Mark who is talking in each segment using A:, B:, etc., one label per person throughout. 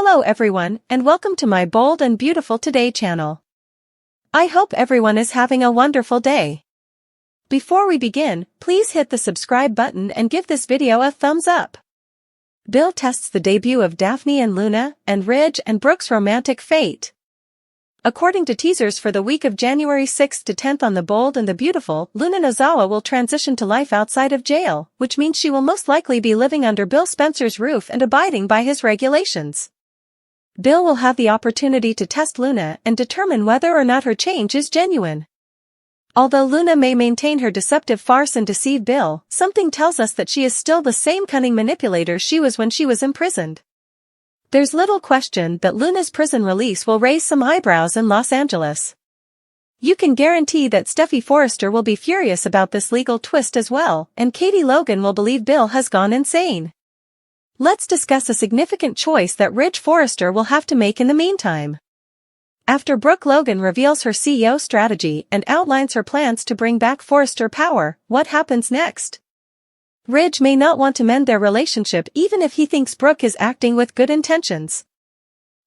A: Hello everyone, and welcome to my Bold and Beautiful Today channel. I hope everyone is having a wonderful day. Before we begin, please hit the subscribe button and give this video a thumbs up. Bill tests the debut of Daphne and Luna, and Ridge and Brooke's romantic fate. According to teasers for the week of January 6th to 10th on The Bold and the Beautiful, Luna Nozawa will transition to life outside of jail, which means she will most likely be living under Bill Spencer's roof and abiding by his regulations. Bill will have the opportunity to test Luna and determine whether or not her change is genuine. Although Luna may maintain her deceptive farce and deceive Bill, something tells us that she is still the same cunning manipulator she was when she was imprisoned. There's little question that Luna's prison release will raise some eyebrows in Los Angeles. You can guarantee that Steffi Forrester will be furious about this legal twist as well, and Katie Logan will believe Bill has gone insane. Let's discuss a significant choice that Ridge Forrester will have to make in the meantime. After Brooke Logan reveals her CEO strategy and outlines her plans to bring back Forrester power, what happens next? Ridge may not want to mend their relationship even if he thinks Brooke is acting with good intentions.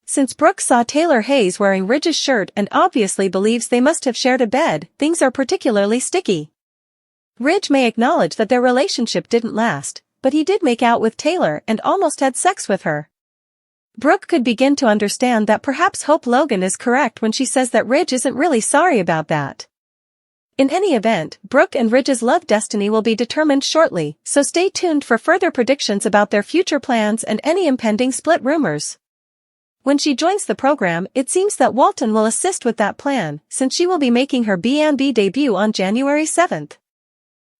A: Since Brooke saw Tailor Hayes wearing Ridge's shirt and obviously believes they must have shared a bed, things are particularly sticky. Ridge may acknowledge that their relationship didn't last, but he did make out with Tailor and almost had sex with her. Brooke could begin to understand that perhaps Hope Logan is correct when she says that Ridge isn't really sorry about that. In any event, Brooke and Ridge's love destiny will be determined shortly, so stay tuned for further predictions about their future plans and any impending split rumors. When she joins the program, it seems that Walton will assist with that plan, since she will be making her B&B debut on January 7th.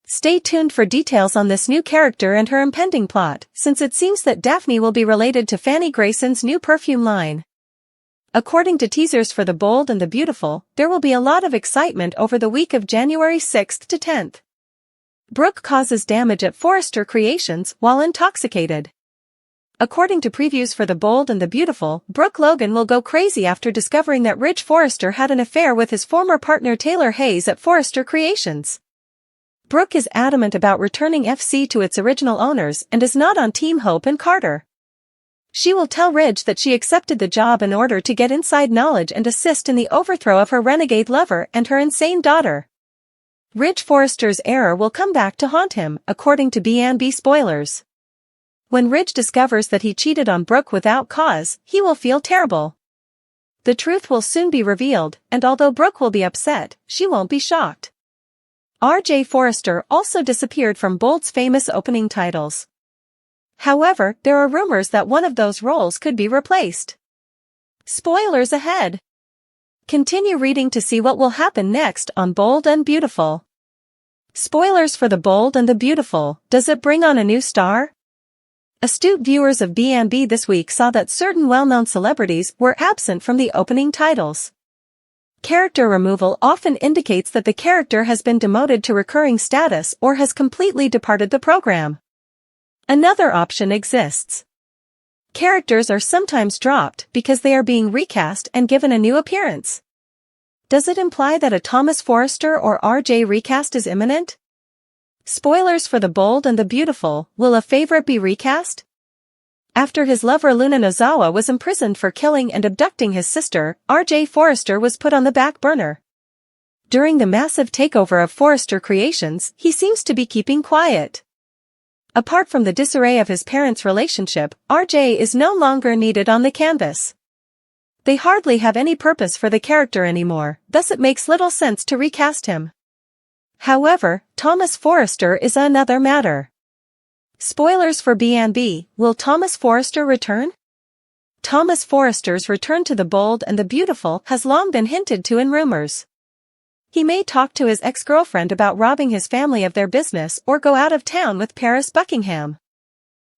A: Stay tuned for details on this new character and her impending plot, since it seems that Daphne will be related to Fanny Grayson's new perfume line. According to teasers for The Bold and the Beautiful, there will be a lot of excitement over the week of January 6th to 10th. Brooke causes damage at Forrester Creations while intoxicated. According to previews for The Bold and the Beautiful, Brooke Logan will go crazy after discovering that Ridge Forrester had an affair with his former partner Tailor Hayes at Forrester Creations. Brooke is adamant about returning FC to its original owners and is not on Team Hope and Carter. She will tell Ridge that she accepted the job in order to get inside knowledge and assist in the overthrow of her renegade lover and her insane daughter. Ridge Forrester's error will come back to haunt him, according to B&B spoilers. When Ridge discovers that he cheated on Brooke without cause, he will feel terrible. The truth will soon be revealed, and although Brooke will be upset, she won't be shocked. R.J. Forrester also disappeared from Bold's famous opening titles. However, there are rumors that one of those roles could be replaced. Spoilers ahead. Continue reading to see what will happen next on Bold and Beautiful. Spoilers for The Bold and the Beautiful. Does it bring on a new star? Astute viewers of B&B this week saw that certain well-known celebrities were absent from the opening titles. Character removal often indicates that the character has been demoted to recurring status or has completely departed the program. Another option exists. Characters are sometimes dropped because they are being recast and given a new appearance. Does it imply that a Thomas Forrester or R.J. recast is imminent? Spoilers for The Bold and the Beautiful. Will a favorite be recast? After his lover Luna Nozawa was imprisoned for killing and abducting his sister, R.J. Forrester was put on the back burner. During the massive takeover of Forrester Creations, he seems to be keeping quiet. Apart from the disarray of his parents' relationship, R.J. is no longer needed on the canvas. They hardly have any purpose for the character anymore, thus it makes little sense to recast him. However, Thomas Forrester is another matter. Spoilers for B&B. Will Thomas Forrester return? Thomas Forrester's return to The Bold and the Beautiful has long been hinted to in rumors. He may talk to his ex-girlfriend about robbing his family of their business or go out of town with Paris Buckingham.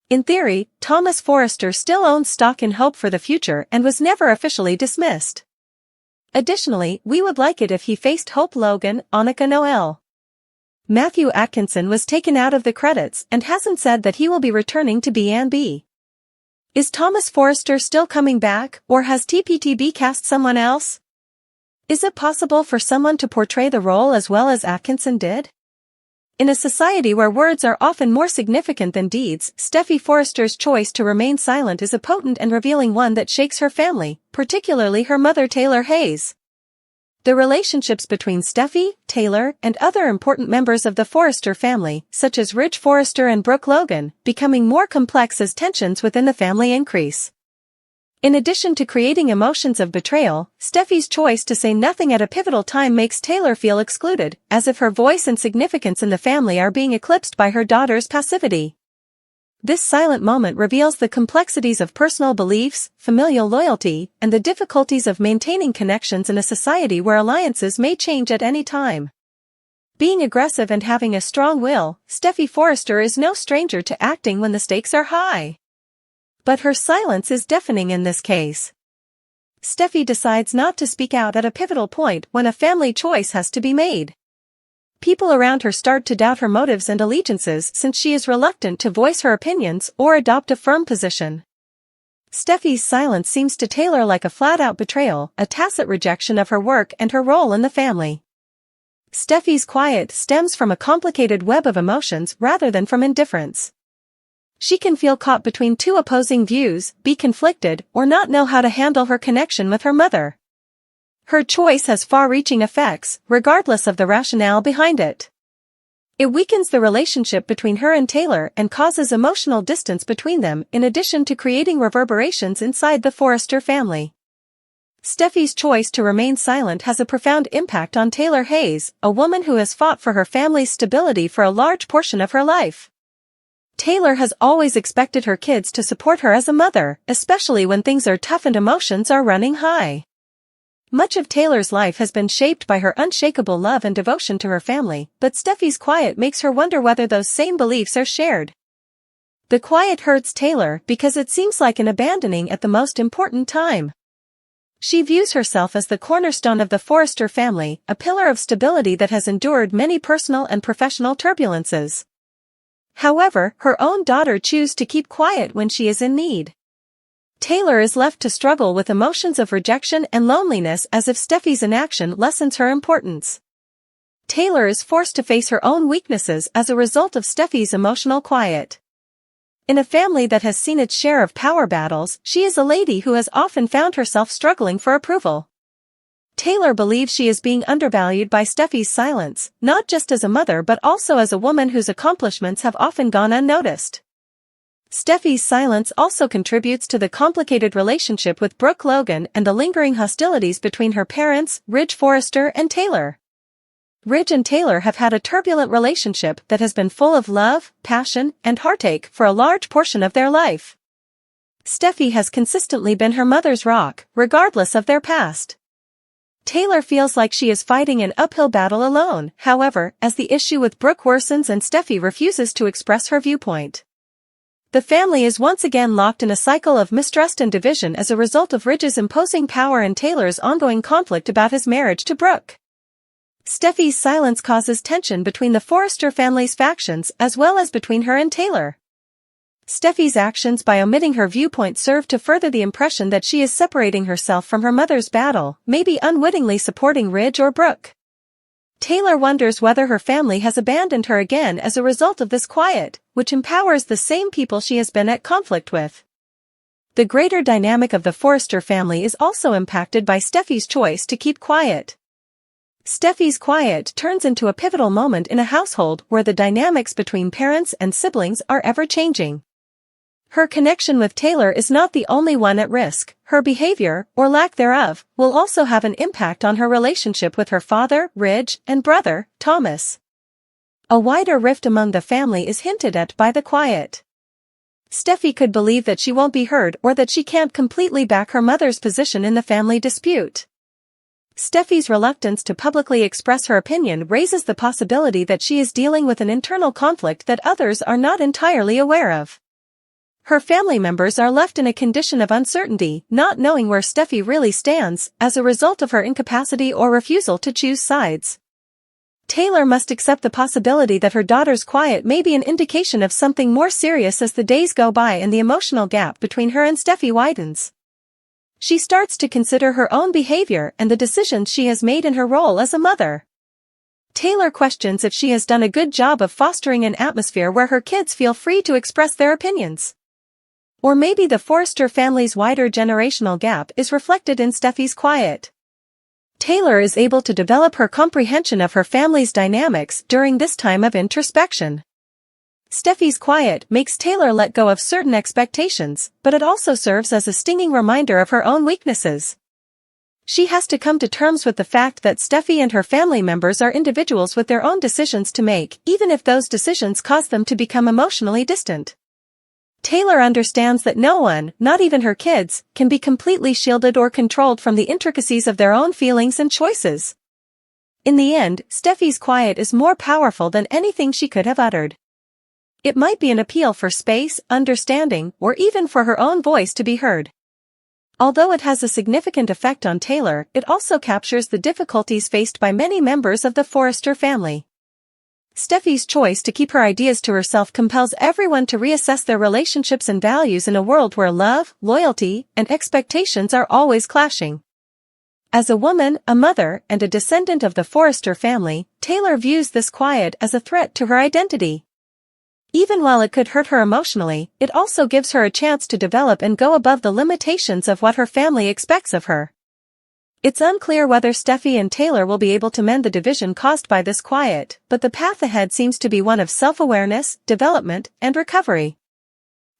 A: In theory, Thomas Forrester still owns stock in Hope for the future and was never officially dismissed. Additionally, we would like it if he faced Hope Logan, Annika Noel. Matthew Atkinson was taken out of the credits and hasn't said that he will be returning to B&B. Is Thomas Forrester still coming back, or has TPTB cast someone else? Is it possible for someone to portray the role as well as Atkinson did? In a society where words are often more significant than deeds, Steffy Forrester's choice to remain silent is a potent and revealing one that shakes her family, particularly her mother Tailor Hayes. The relationships between Steffy, Tailor, and other important members of the Forrester family, such as Ridge Forrester and Brook Logan, becoming more complex as tensions within the family increase. In addition to creating emotions of betrayal, Steffy's choice to say nothing at a pivotal time makes Tailor feel excluded, as if her voice and significance in the family are being eclipsed by her daughter's passivity. This silent moment reveals the complexities of personal beliefs, familial loyalty, and the difficulties of maintaining connections in a society where alliances may change at any time. Being aggressive and having a strong will, Steffy Forrester is no stranger to acting when the stakes are high. But her silence is deafening in this case. Steffy decides not to speak out at a pivotal point when a family choice has to be made. People around her start to doubt her motives and allegiances since she is reluctant to voice her opinions or adopt a firm position. Steffy's silence seems to Tailor like a flat-out betrayal, a tacit rejection of her work and her role in the family. Steffy's quiet stems from a complicated web of emotions rather than from indifference. She can feel caught between two opposing views, be conflicted, or not know how to handle her connection with her mother. Her choice has far-reaching effects, regardless of the rationale behind it. It weakens the relationship between her and Tailor and causes emotional distance between them in addition to creating reverberations inside the Forrester family. Steffy's choice to remain silent has a profound impact on Tailor Hayes, a woman who has fought for her family's stability for a large portion of her life. Tailor has always expected her kids to support her as a mother, especially when things are tough and emotions are running high. Much of Tailor's life has been shaped by her unshakable love and devotion to her family, but Steffy's quiet makes her wonder whether those same beliefs are shared. The quiet hurts Tailor because it seems like an abandoning at the most important time. She views herself as the cornerstone of the Forrester family, a pillar of stability that has endured many personal and professional turbulences. However, her own daughter chooses to keep quiet when she is in need. Tailor is left to struggle with emotions of rejection and loneliness as if Steffy's inaction lessens her importance. Tailor is forced to face her own weaknesses as a result of Steffy's emotional quiet. In a family that has seen its share of power battles, she is a lady who has often found herself struggling for approval. Tailor believes she is being undervalued by Steffy's silence, not just as a mother but also as a woman whose accomplishments have often gone unnoticed. Steffy's silence also contributes to the complicated relationship with Brook Logan and the lingering hostilities between her parents, Ridge Forrester and Tailor. Ridge and Tailor have had a turbulent relationship that has been full of love, passion, and heartache for a large portion of their life. Steffy has consistently been her mother's rock, regardless of their past. Tailor feels like she is fighting an uphill battle alone, however, as the issue with Brook worsens and Steffy refuses to express her viewpoint. The family is once again locked in a cycle of mistrust and division as a result of Ridge's imposing power and Tailor's ongoing conflict about his marriage to Brook. Steffy's silence causes tension between the Forrester family's factions as well as between her and Tailor. Steffy's actions by omitting her viewpoint serve to further the impression that she is separating herself from her mother's battle, maybe unwittingly supporting Ridge or Brook. Tailor wonders whether her family has abandoned her again as a result of this quiet, which empowers the same people she has been at conflict with. The greater dynamic of the Forrester family is also impacted by Steffy's choice to keep quiet. Steffy's quiet turns into a pivotal moment in a household where the dynamics between parents and siblings are ever-changing. Her connection with Tailor is not the only one at risk. Her behavior, or lack thereof, will also have an impact on her relationship with her father, Ridge, and brother, Thomas. A wider rift among the family is hinted at by the quiet. Steffy could believe that she won't be heard or that she can't completely back her mother's position in the family dispute. Steffy's reluctance to publicly express her opinion raises the possibility that she is dealing with an internal conflict that others are not entirely aware of. Her family members are left in a condition of uncertainty, not knowing where Steffy really stands, as a result of her incapacity or refusal to choose sides. Tailor must accept the possibility that her daughter's quiet may be an indication of something more serious as the days go by and the emotional gap between her and Steffy widens. She starts to consider her own behavior and the decisions she has made in her role as a mother. Tailor questions if she has done a good job of fostering an atmosphere where her kids feel free to express their opinions. Or maybe the Forrester family's wider generational gap is reflected in Steffi's quiet. Tailor is able to develop her comprehension of her family's dynamics during this time of introspection. Steffi's quiet makes Tailor let go of certain expectations, but it also serves as a stinging reminder of her own weaknesses. She has to come to terms with the fact that Steffi and her family members are individuals with their own decisions to make, even if those decisions cause them to become emotionally distant. Tailor understands that no one, not even her kids, can be completely shielded or controlled from the intricacies of their own feelings and choices. In the end, Steffi's quiet is more powerful than anything she could have uttered. It might be an appeal for space, understanding, or even for her own voice to be heard. Although it has a significant effect on Tailor, it also captures the difficulties faced by many members of the Forrester family. Steffi's choice to keep her ideas to herself compels everyone to reassess their relationships and values in a world where love, loyalty, and expectations are always clashing. As a woman, a mother, and a descendant of the Forrester family, Tailor views this quiet as a threat to her identity. Even while it could hurt her emotionally, it also gives her a chance to develop and go above the limitations of what her family expects of her. It's unclear whether Steffi and Tailor will be able to mend the division caused by this quiet, but the path ahead seems to be one of self-awareness, development, and recovery.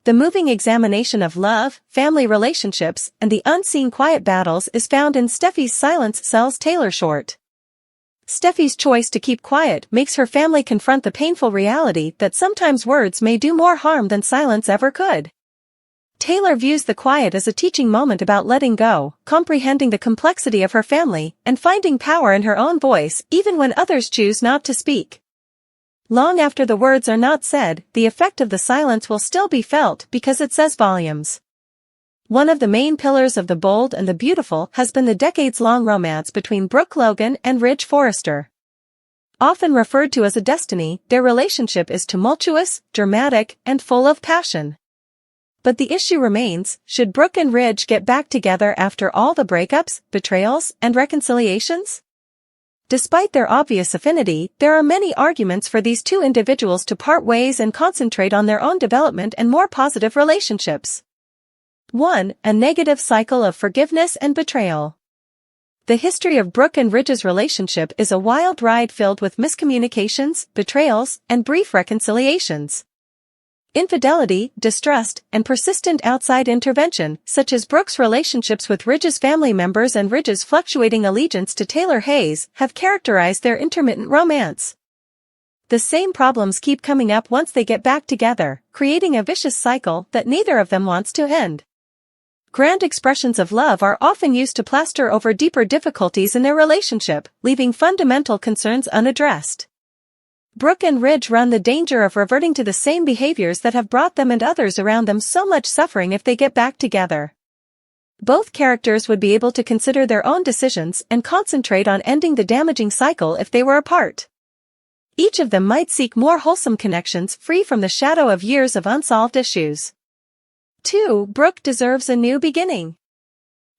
A: The moving examination of love, family relationships, and the unseen quiet battles is found in Steffi's Silence Sells Tailor short. Steffi's choice to keep quiet makes her family confront the painful reality that sometimes words may do more harm than silence ever could. Tailor views the quiet as a teaching moment about letting go, comprehending the complexity of her family, and finding power in her own voice even when others choose not to speak. Long after the words are not said, the effect of the silence will still be felt because it says volumes. One of the main pillars of The Bold and the Beautiful has been the decades-long romance between Brook Logan and Ridge Forrester. Often referred to as a destiny, their relationship is tumultuous, dramatic, and full of passion. But the issue remains, should Brook and Ridge get back together after all the breakups, betrayals, and reconciliations? Despite their obvious affinity, there are many arguments for these two individuals to part ways and concentrate on their own development and more positive relationships. 1. A negative cycle of forgiveness and betrayal. The history of Brook and Ridge's relationship is a wild ride filled with miscommunications, betrayals, and brief reconciliations. Infidelity, distrust, and persistent outside intervention, such as Brook's relationships with Ridge's family members and Ridge's fluctuating allegiance to Tailor Hayes, have characterized their intermittent romance. The same problems keep coming up once they get back together, creating a vicious cycle that neither of them wants to end. Grand expressions of love are often used to plaster over deeper difficulties in their relationship, leaving fundamental concerns unaddressed. Brook and Ridge run the danger of reverting to the same behaviors that have brought them and others around them so much suffering if they get back together. Both characters would be able to consider their own decisions and concentrate on ending the damaging cycle if they were apart. Each of them might seek more wholesome connections free from the shadow of years of unsolved issues. 2. Brook deserves a new beginning.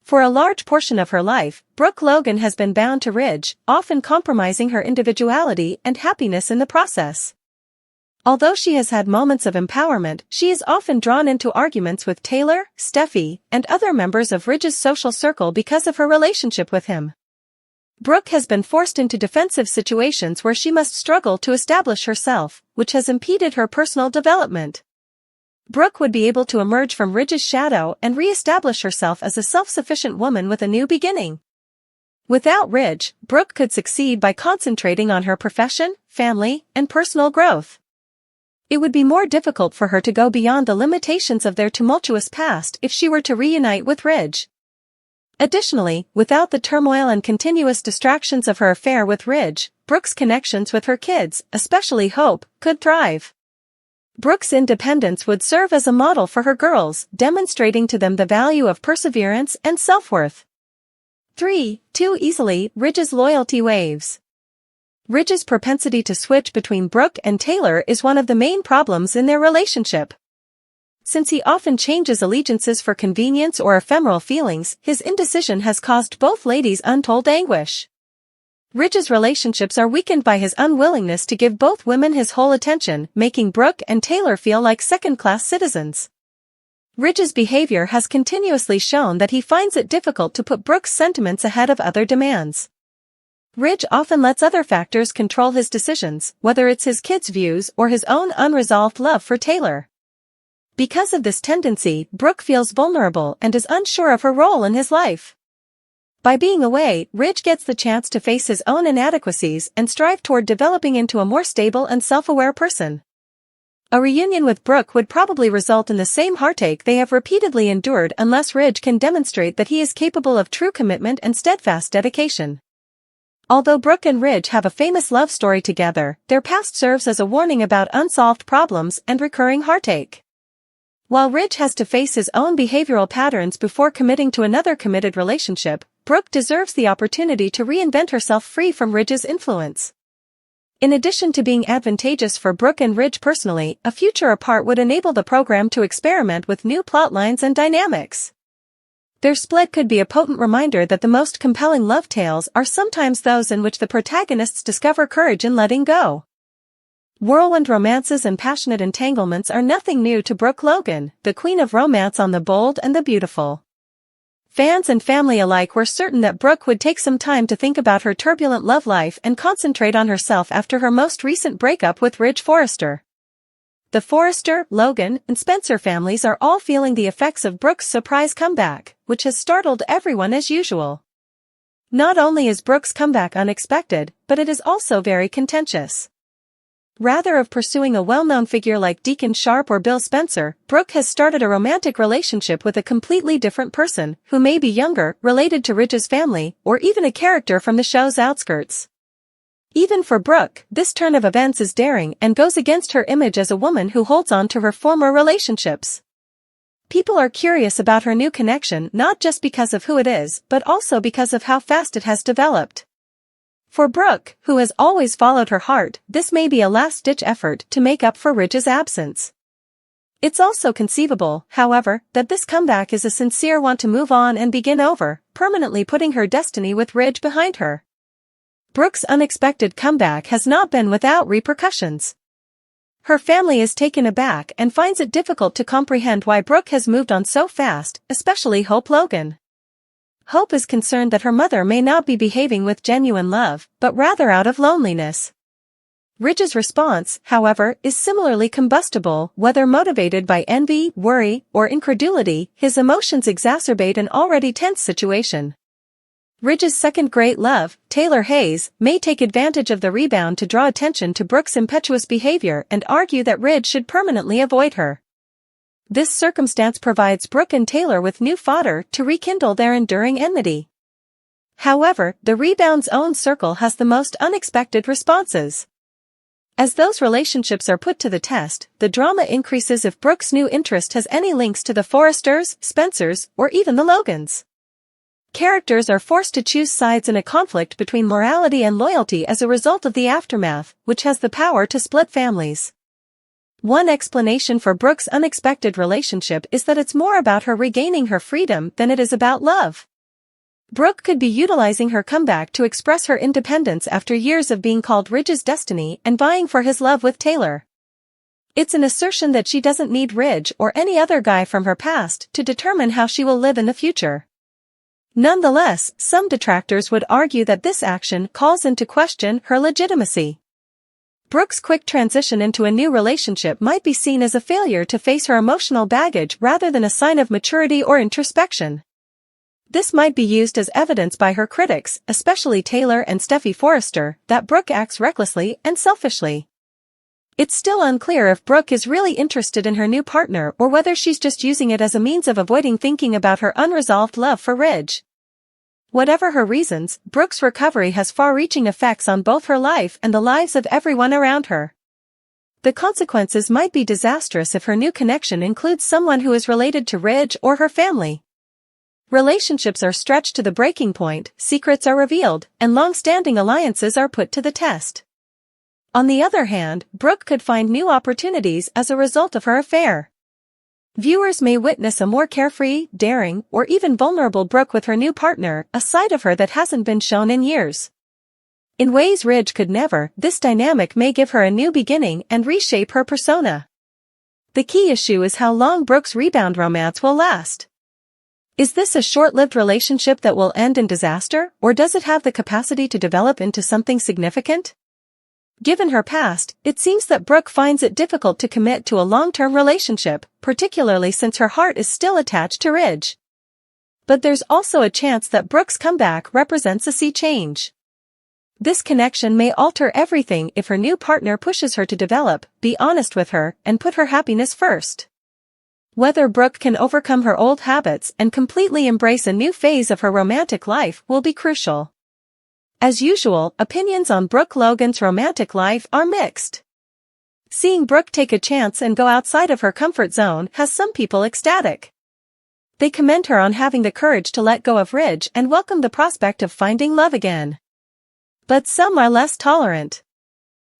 A: For a large portion of her life, Brook Logan has been bound to Ridge, often compromising her individuality and happiness in the process. Although she has had moments of empowerment, she is often drawn into arguments with Tailor, Steffi, and other members of Ridge's social circle because of her relationship with him. Brook has been forced into defensive situations where she must struggle to establish herself, which has impeded her personal development. Brook would be able to emerge from Ridge's shadow and re-establish herself as a self-sufficient woman with a new beginning. Without Ridge, Brook could succeed by concentrating on her profession, family, and personal growth. It would be more difficult for her to go beyond the limitations of their tumultuous past if she were to reunite with Ridge. Additionally, without the turmoil and continuous distractions of her affair with Ridge, Brook's connections with her kids, especially Hope, could thrive. Brook's independence would serve as a model for her girls, demonstrating to them the value of perseverance and self-worth. 3. Too easily, Ridge's loyalty waves. Ridge's propensity to switch between Brook and Tailor is one of the main problems in their relationship. Since he often changes allegiances for convenience or ephemeral feelings, his indecision has caused both ladies untold anguish. Ridge's relationships are weakened by his unwillingness to give both women his whole attention, making Brook and Tailor feel like second-class citizens. Ridge's behavior has continuously shown that he finds it difficult to put Brook's sentiments ahead of other demands. Ridge often lets other factors control his decisions, whether it's his kids' views or his own unresolved love for Tailor. Because of this tendency, Brook feels vulnerable and is unsure of her role in his life. By being away, Ridge gets the chance to face his own inadequacies and strive toward developing into a more stable and self-aware person. A reunion with Brook would probably result in the same heartache they have repeatedly endured unless Ridge can demonstrate that he is capable of true commitment and steadfast dedication. Although Brook and Ridge have a famous love story together, their past serves as a warning about unsolved problems and recurring heartache. While Ridge has to face his own behavioral patterns before committing to another committed relationship, Brook deserves the opportunity to reinvent herself free from Ridge's influence. In addition to being advantageous for Brook and Ridge personally, a future apart would enable the program to experiment with new plotlines and dynamics. Their split could be a potent reminder that the most compelling love tales are sometimes those in which the protagonists discover courage in letting go. Whirlwind romances and passionate entanglements are nothing new to Brook Logan, the queen of romance on The Bold and the Beautiful. Fans and family alike were certain that Brook would take some time to think about her turbulent love life and concentrate on herself after her most recent breakup with Ridge Forrester. The Forrester, Logan, and Spencer families are all feeling the effects of Brook's surprise comeback, which has startled everyone as usual. Not only is Brook's comeback unexpected, but it is also very contentious. Rather of pursuing a well-known figure like Deacon Sharp or Bill Spencer, Brook has started a romantic relationship with a completely different person, who may be younger, related to Ridge's family, or even a character from the show's outskirts. Even for Brook, this turn of events is daring and goes against her image as a woman who holds on to her former relationships. People are curious about her new connection not just because of who it is, but also because of how fast it has developed. For Brook, who has always followed her heart, this may be a last-ditch effort to make up for Ridge's absence. It's also conceivable, however, that this comeback is a sincere want to move on and begin over, permanently putting her destiny with Ridge behind her. Brook's unexpected comeback has not been without repercussions. Her family is taken aback and finds it difficult to comprehend why Brook has moved on so fast, especially Hope Logan. Hope is concerned that her mother may not be behaving with genuine love, but rather out of loneliness. Ridge's response, however, is similarly combustible, whether motivated by envy, worry, or incredulity. His emotions exacerbate an already tense situation. Ridge's second great love, Tailor Hayes, may take advantage of the rebound to draw attention to Brook's impetuous behavior and argue that Ridge should permanently avoid her. This circumstance provides Brook and Tailor with new fodder to rekindle their enduring enmity. However, the rebound's own circle has the most unexpected responses. As those relationships are put to the test, the drama increases if Brook's new interest has any links to the Forresters, Spencers, or even the Logans. Characters are forced to choose sides in a conflict between morality and loyalty as a result of the aftermath, which has the power to split families. One explanation for Brook's unexpected relationship is that it's more about her regaining her freedom than it is about love. Brook could be utilizing her comeback to express her independence after years of being called Ridge's destiny and vying for his love with Tailor. It's an assertion that she doesn't need Ridge or any other guy from her past to determine how she will live in the future. Nonetheless, some detractors would argue that this action calls into question her legitimacy. Brook's quick transition into a new relationship might be seen as a failure to face her emotional baggage rather than a sign of maturity or introspection. This might be used as evidence by her critics, especially Tailor and Steffi Forrester, that Brook acts recklessly and selfishly. It's still unclear if Brook is really interested in her new partner or whether she's just using it as a means of avoiding thinking about her unresolved love for Ridge. Whatever her reasons, Brook's recovery has far-reaching effects on both her life and the lives of everyone around her. The consequences might be disastrous if her new connection includes someone who is related to Ridge or her family. Relationships are stretched to the breaking point, secrets are revealed, and long-standing alliances are put to the test. On the other hand, Brook could find new opportunities as a result of her affair. Viewers may witness a more carefree, daring, or even vulnerable Brook with her new partner, a side of her that hasn't been shown in years. In ways Ridge could never, this dynamic may give her a new beginning and reshape her persona. The key issue is how long Brooke's rebound romance will last. Is this a short-lived relationship that will end in disaster, or does it have the capacity to develop into something significant? Given her past, it seems that Brook finds it difficult to commit to a long-term relationship, particularly since her heart is still attached to Ridge. But there's also a chance that Brook's comeback represents a sea change. This connection may alter everything if her new partner pushes her to develop, be honest with her, and put her happiness first. Whether Brook can overcome her old habits and completely embrace a new phase of her romantic life will be crucial. As usual, opinions on Brook Logan's romantic life are mixed. Seeing Brook take a chance and go outside of her comfort zone has some people ecstatic. They commend her on having the courage to let go of Ridge and welcome the prospect of finding love again. But some are less tolerant.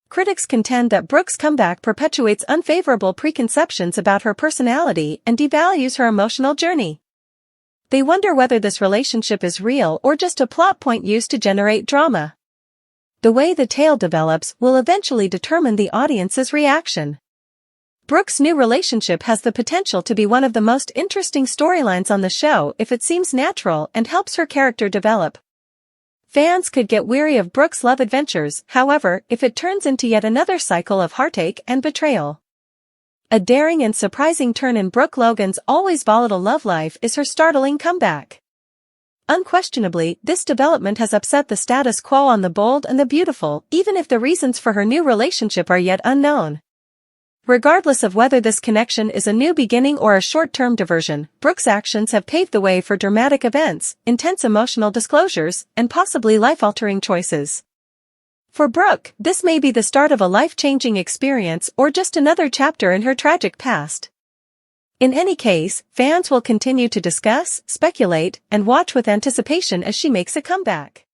A: Critics contend that Brook's comeback perpetuates unfavorable preconceptions about her personality and devalues her emotional journey. They wonder whether this relationship is real or just a plot point used to generate drama. The way the tale develops will eventually determine the audience's reaction. Brook's new relationship has the potential to be one of the most interesting storylines on the show if it seems natural and helps her character develop. Fans could get weary of Brook's love adventures, however, if it turns into yet another cycle of heartache and betrayal. A daring and surprising turn in Brook Logan's always volatile love life is her startling comeback. Unquestionably, this development has upset the status quo on The Bold and the Beautiful, even if the reasons for her new relationship are yet unknown. Regardless of whether this connection is a new beginning or a short-term diversion, Brook's actions have paved the way for dramatic events, intense emotional disclosures, and possibly life-altering choices. For Brook, this may be the start of a life-changing experience or just another chapter in her tragic past. In any case, fans will continue to discuss, speculate, and watch with anticipation as she makes a comeback.